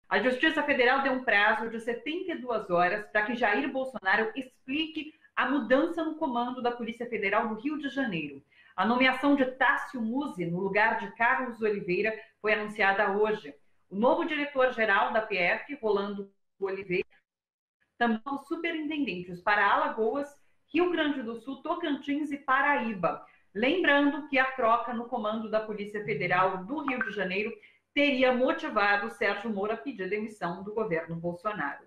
A Justiça Federal deu um prazo de 72 horas para que Jair Bolsonaro explique a mudança no comando da Polícia Federal no Rio de Janeiro. A nomeação de Tássio Musi no lugar de Carlos Oliveira foi anunciada hoje. O novo diretor-geral da PF, Rolando Oliveira, também os superintendentes para Alagoas, Rio Grande do Sul, Tocantins e Paraíba. Lembrando que a troca no comando da Polícia Federal do Rio de Janeiro teria motivado Sérgio Moro a pedir demissão do governo Bolsonaro.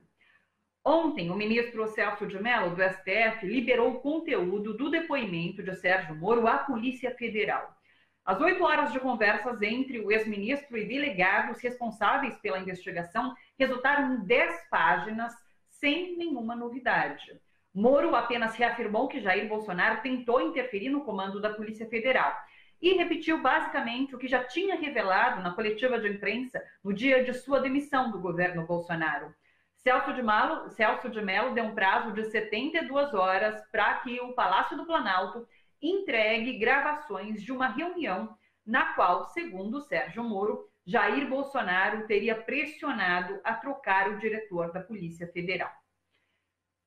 Ontem, o ministro Celso de Mello, do STF, liberou o conteúdo do depoimento de Sérgio Moro à Polícia Federal. As 8 horas de conversas entre o ex-ministro e delegados responsáveis pela investigação resultaram em 10 páginas, sem nenhuma novidade. Moro apenas reafirmou que Jair Bolsonaro tentou interferir no comando da Polícia Federal e repetiu basicamente o que já tinha revelado na coletiva de imprensa no dia de sua demissão do governo Bolsonaro. Celso de Mello deu um prazo de 72 horas para que o Palácio do Planalto entregue gravações de uma reunião na qual, segundo Sérgio Moro, Jair Bolsonaro teria pressionado a trocar o diretor da Polícia Federal.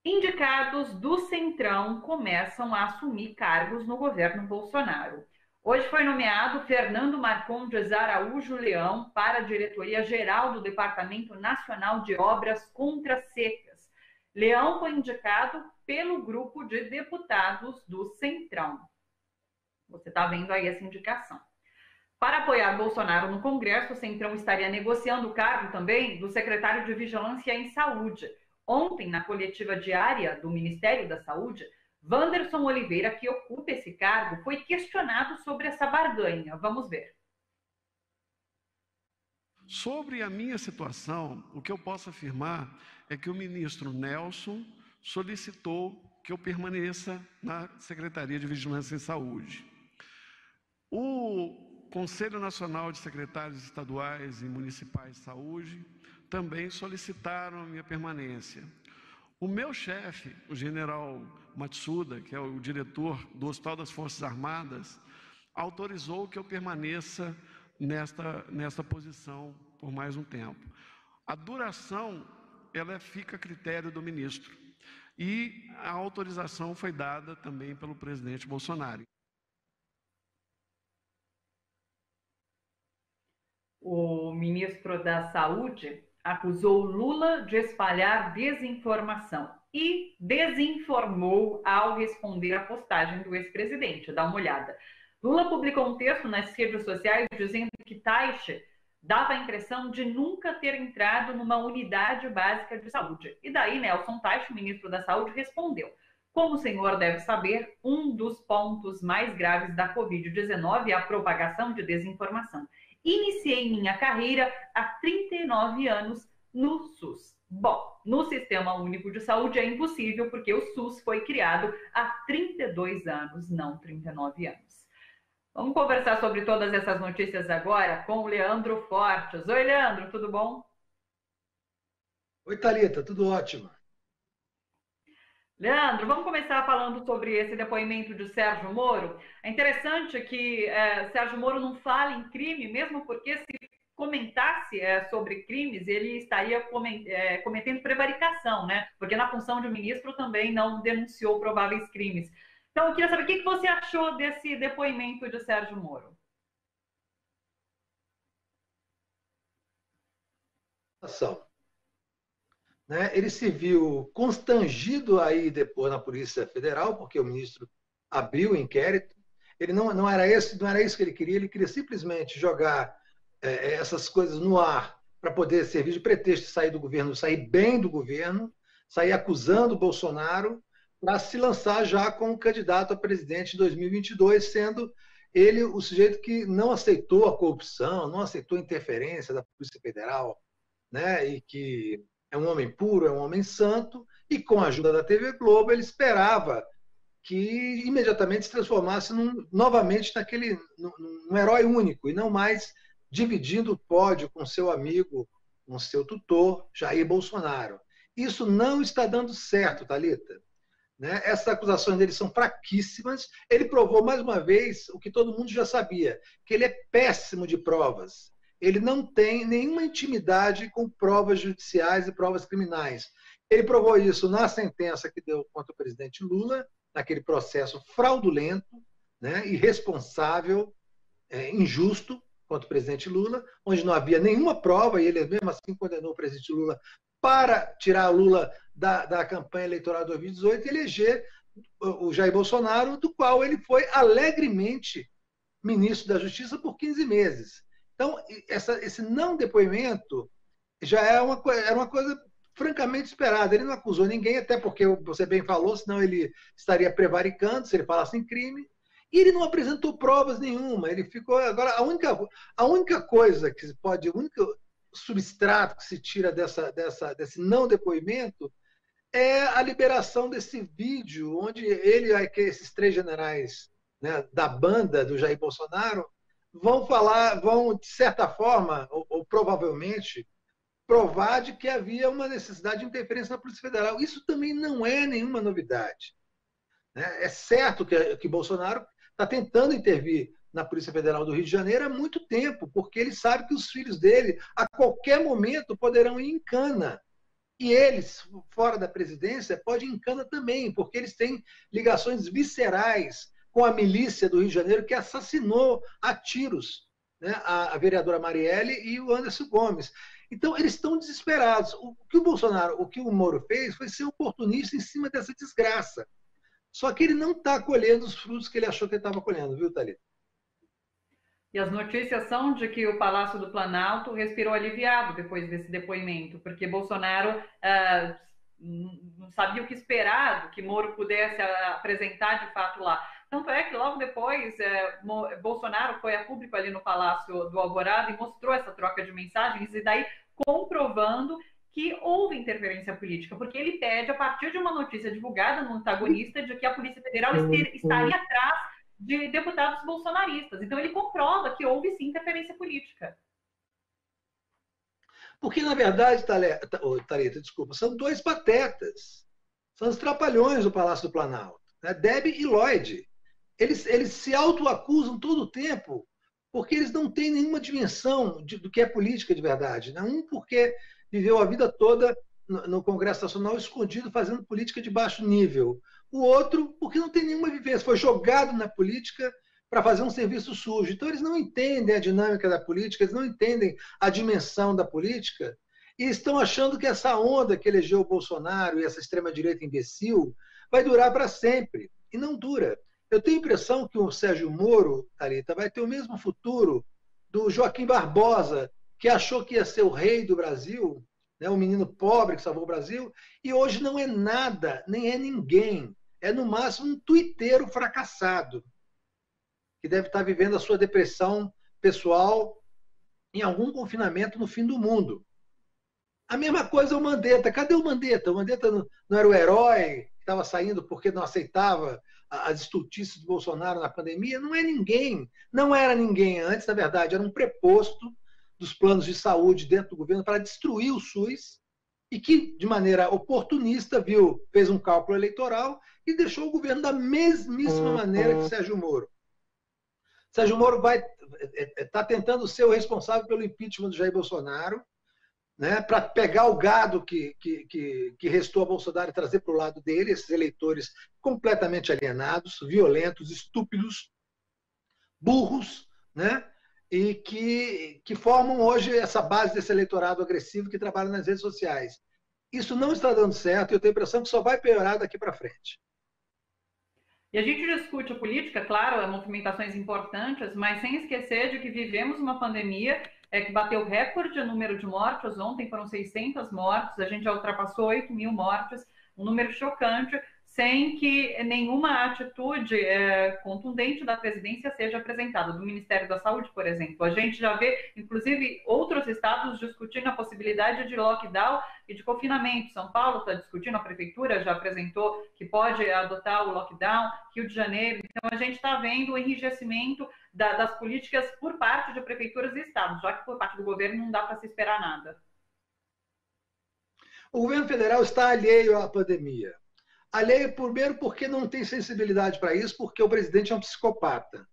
Indicados do Centrão começam a assumir cargos no governo Bolsonaro. Hoje foi nomeado Fernando Marcondes Araújo Leão para a diretoria-geral do Departamento Nacional de Obras Contra Secas. Leão foi indicado pelo grupo de deputados do Centrão. Você está vendo aí essa indicação. Para apoiar Bolsonaro no Congresso, o Centrão estaria negociando o cargo também do secretário de Vigilância em Saúde. Ontem, na coletiva diária do Ministério da Saúde, Wanderson Oliveira, que ocupa esse cargo, foi questionado sobre essa barganha. Vamos ver. Sobre a minha situação, o que eu posso afirmar é que o ministro Nelson solicitou que eu permaneça na Secretaria de Vigilância em Saúde. O Conselho Nacional de Secretários Estaduais e Municipais de Saúde também solicitaram a minha permanência. O meu chefe, o general Matsuda, que é o diretor do Hospital das Forças Armadas, autorizou que eu permaneça nesta posição por mais um tempo. A duração, ela fica a critério do ministro. E a autorização foi dada também pelo presidente Bolsonaro. O ministro da Saúde acusou Lula de espalhar desinformação e desinformou ao responder à postagem do ex-presidente. Dá uma olhada. Lula publicou um texto nas redes sociais dizendo que Taixe dava a impressão de nunca ter entrado numa unidade básica de saúde. E daí Nelson Taixe, ministro da Saúde, respondeu: como o senhor deve saber, um dos pontos mais graves da Covid-19 é a propagação de desinformação. Iniciei minha carreira há 39 anos no SUS. Bom, no Sistema Único de Saúde é impossível, porque o SUS foi criado há 32 anos, não 39 anos. Vamos conversar sobre todas essas notícias agora com o Leandro Fortes. Oi, Leandro, tudo bom? Oi, Thalita, tudo ótimo. Leandro, vamos começar falando sobre esse depoimento de Sérgio Moro. É interessante que Sérgio Moro não fala em crime, mesmo porque se comentasse sobre crimes, ele estaria cometendo prevaricação, né? Porque na função de ministro também não denunciou prováveis crimes. Então, eu queria saber o que você achou desse depoimento de Sérgio Moro. Ele se viu constrangido aí depois na Polícia Federal, porque o ministro abriu o inquérito. Ele não era isso que ele queria simplesmente jogar essas coisas no ar para poder servir de pretexto de sair do governo, sair bem do governo, sair acusando o Bolsonaro para se lançar já como candidato a presidente de 2022, sendo ele o sujeito que não aceitou a corrupção, não aceitou a interferência da Polícia Federal, né? E que é um homem puro, é um homem santo, e com a ajuda da TV Globo ele esperava que imediatamente se transformasse novamente num herói único, e não mais dividindo o pódio com seu amigo, com seu tutor, Jair Bolsonaro. Isso não está dando certo, Thalita. Essas acusações dele são fraquíssimas. Ele provou mais uma vez o que todo mundo já sabia, que ele é péssimo de provas. ele não tem nenhuma intimidade com provas judiciais e provas criminais. Ele provou isso na sentença que deu contra o presidente Lula, naquele processo fraudulento, né, irresponsável, injusto contra o presidente Lula, onde não havia nenhuma prova, e ele mesmo assim condenou o presidente Lula para tirar Lula da campanha eleitoral de 2018 e eleger o Jair Bolsonaro, do qual ele foi alegremente ministro da Justiça por 15 meses. Então, esse não depoimento já era uma coisa francamente esperada. Ele não acusou ninguém, até porque você bem falou, senão ele estaria prevaricando se ele falasse em crime. E ele não apresentou provas nenhuma. Ele ficou. Agora, a única coisa que se pode, o único substrato que se tira desse não depoimento é a liberação desse vídeo, onde ele e esses 3 generais, né, da banda do Jair Bolsonaro vão, de certa forma, ou provavelmente, provar de que havia uma necessidade de interferência na Polícia Federal. Isso também não é nenhuma novidade, né? É certo que Bolsonaro está tentando intervir na Polícia Federal do Rio de Janeiro há muito tempo, porque ele sabe que os filhos dele, a qualquer momento, poderão ir em cana. E eles, fora da presidência, podem ir em cana também, porque eles têm ligações viscerais com a milícia do Rio de Janeiro, que assassinou a tiros, né, a vereadora Marielle e o Anderson Gomes. Então, eles estão desesperados. O que o Moro fez foi ser oportunista em cima dessa desgraça. Só que ele não está colhendo os frutos que ele achou que ele estava colhendo, viu, Thalita? E as notícias são de que o Palácio do Planalto respirou aliviado depois desse depoimento, porque Bolsonaro não sabia o que esperar do que Moro pudesse apresentar de fato lá. Tanto é que logo depois Bolsonaro foi a público ali no Palácio do Alvorada e mostrou essa troca de mensagens, e daí comprovando que houve interferência política, porque ele pede, a partir de uma notícia divulgada no antagonista, de que a Polícia Federal estaria atrás de deputados bolsonaristas. Então, ele comprova que houve, sim, interferência política. Porque, na verdade, Thalita, desculpa, são 2 patetas. São os trapalhões do Palácio do Planalto, né? Deb e Lloyd. Eles se autoacusam todo o tempo, porque eles não têm nenhuma dimensão do que é política de verdade, né? Um porque viveu a vida toda no Congresso Nacional escondido, fazendo política de baixo nível. O outro, porque não tem nenhuma vivência, foi jogado na política para fazer um serviço sujo. Então, eles não entendem a dinâmica da política, eles não entendem a dimensão da política, e estão achando que essa onda que elegeu o Bolsonaro e essa extrema-direita imbecil vai durar para sempre. E não dura. Eu tenho a impressão que o Sérgio Moro, Thalita, vai ter o mesmo futuro do Joaquim Barbosa, que achou que ia ser o rei do Brasil, né, um menino pobre que salvou o Brasil, e hoje não é nada, nem é ninguém. É, no máximo, um tuiteiro fracassado, que deve estar vivendo a sua depressão pessoal em algum confinamento no fim do mundo. A mesma coisa o Mandetta. Cadê o Mandetta? O Mandetta não era o herói que estava saindo porque não aceitava as estultices do Bolsonaro na pandemia? Não é ninguém. Não era ninguém antes, na verdade. Era um preposto dos planos de saúde dentro do governo para destruir o SUS, e que, de maneira oportunista, fez um cálculo eleitoral e deixou o governo da mesmíssima maneira que Sérgio Moro. Sérgio Moro está tentando ser o responsável pelo impeachment do Jair Bolsonaro, né, para pegar o gado que restou a Bolsonaro e trazer para o lado dele, esses eleitores completamente alienados, violentos, estúpidos, burros, né, e que formam hoje essa base desse eleitorado agressivo que trabalha nas redes sociais. Isso não está dando certo e eu tenho a impressão que só vai piorar daqui para frente. E a gente discute a política, claro, movimentações importantes, mas sem esquecer de que vivemos uma pandemia que bateu recorde o número de mortes. Ontem foram 600 mortes, a gente já ultrapassou 8.000 mortes, um número chocante, sem que nenhuma atitude contundente da presidência seja apresentada, do Ministério da Saúde, por exemplo. A gente já vê, inclusive, outros estados discutindo a possibilidade de lockdown e de confinamento. São Paulo está discutindo, a prefeitura já apresentou que pode adotar o lockdown, Rio de Janeiro. Então, a gente está vendo o enrijecimento das políticas por parte de prefeituras e estados, já que por parte do governo não dá para se esperar nada. O governo federal está alheio à pandemia. Alheio, primeiro, porque não tem sensibilidade para isso, porque o presidente é um psicopata.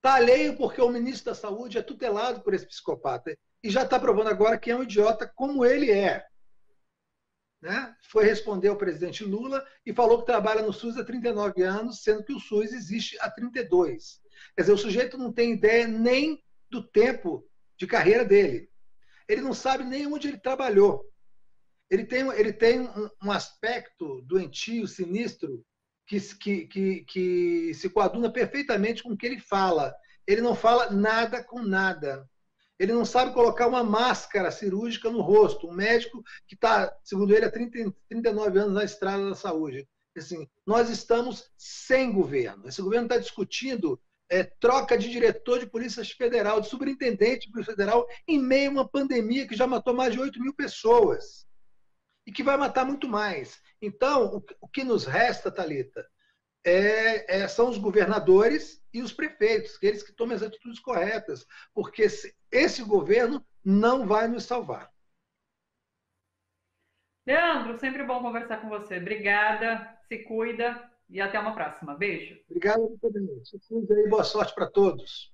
Está alheio porque o ministro da Saúde é tutelado por esse psicopata. E já está provando agora que é um idiota como ele é. Né? Foi responder ao presidente Lula e falou que trabalha no SUS há 39 anos, sendo que o SUS existe há 32. Quer dizer, o sujeito não tem ideia nem do tempo de carreira dele. Ele não sabe nem onde ele trabalhou. Ele tem um aspecto doentio, sinistro, que se coaduna perfeitamente com o que ele fala. Ele não fala nada com nada. Ele não sabe colocar uma máscara cirúrgica no rosto. Um médico que está, segundo ele, há 39 anos na estrada da saúde. Assim, nós estamos sem governo. Esse governo está discutindo troca de diretor de Polícia Federal, de superintendente de Polícia Federal, em meio a uma pandemia que já matou mais de 8.000 pessoas. E que vai matar muito mais. Então, o que nos resta, Thalita, são os governadores e os prefeitos, aqueles que tomam as atitudes corretas, porque esse governo não vai nos salvar. Leandro, sempre bom conversar com você. Obrigada, se cuida e até uma próxima. Beijo. Obrigado, se cuida aí, boa sorte para todos.